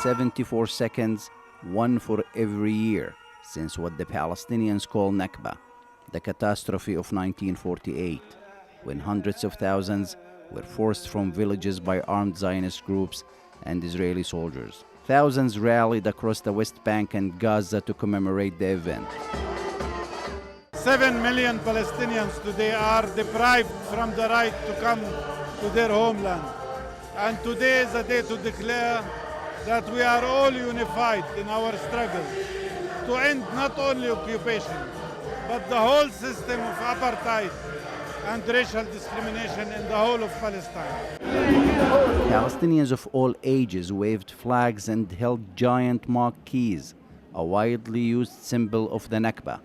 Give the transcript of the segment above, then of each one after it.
74 seconds, one for every year, since what the Palestinians call Nakba, the catastrophe of 1948, when hundreds of thousands were forced from villages by armed Zionist groups and Israeli soldiers. Thousands rallied across the West Bank and Gaza to commemorate the event. 7 million Palestinians today are deprived from the right to come to their homeland. And today is a day to declare that we are all unified in our struggle to end not only occupation, but the whole system of apartheid and racial discrimination in the whole of Palestine. Palestinians of all ages waved flags and held giant marquees, a widely used symbol of the Nakba,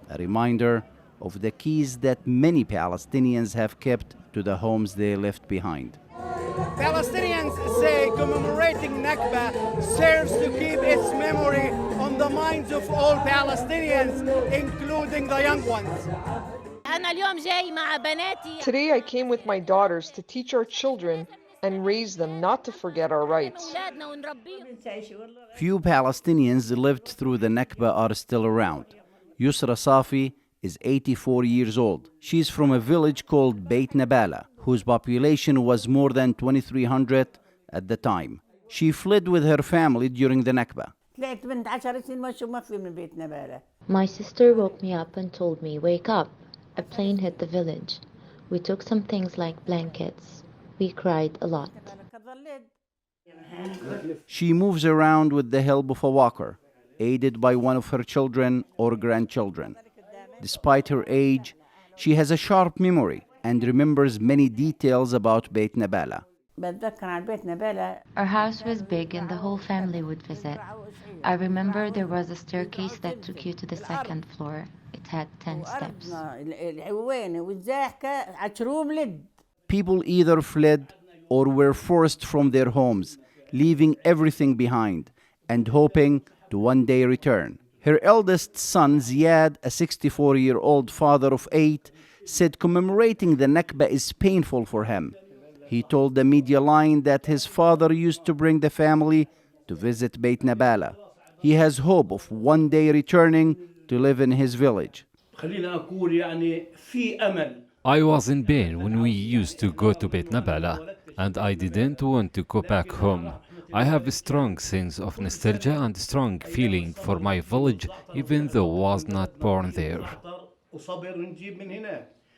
a reminder of the keys that many Palestinians have kept to the homes they left behind. Palestinians say commemorating Nakba serves to keep its memory on the minds of all Palestinians, including the young ones. Today I came with my daughters to teach our children and raise them not to forget our rights. Few Palestinians lived through the Nakba are still around. Yusra Safi is 84 years old. She's from a village called Beit Nabala, whose population was more than 2,300 at the time. She fled with her family during the Nakba. My sister woke me up and told me, "Wake up. A plane hit the village." We took some things like blankets. We cried a lot. She moves around with the help of a walker, aided by one of her children or grandchildren. Despite her age, she has a sharp memory and remembers many details about Beit Nabala. Our house was big and the whole family would visit. I remember there was a staircase that took you to the second floor. It had 10 steps. People either fled or were forced from their homes, leaving everything behind and hoping to one day return. Her eldest son, Ziad, a 64-year-old father of 8, said commemorating the Nakba is painful for him. He told the media line that his father used to bring the family to visit Beit Nabala. He has hope of one day returning to live in his village. I was in pain when we used to go to Beit Nabala, and I didn't want to go back home. I have a strong sense of nostalgia and strong feeling for my village, even though I was not born there.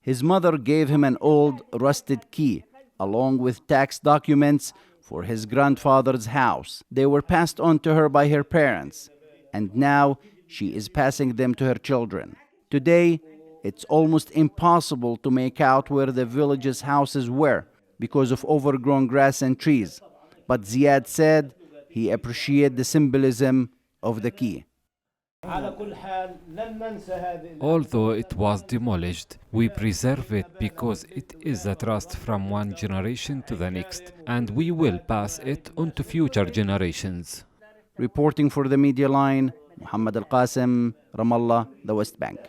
His mother gave him an old, rusted key, along with tax documents for his grandfather's house. They were passed on to her by her parents, and now she is passing them to her children. Today, it's almost impossible to make out where the village's houses were because of overgrown grass and trees. But Ziad said he appreciated the symbolism of the key. Although it was demolished, we preserve it because it is a trust from one generation to the next, and we will pass it on to future generations. Reporting for the media line, Muhammad Al-Qasim, Ramallah, the West Bank.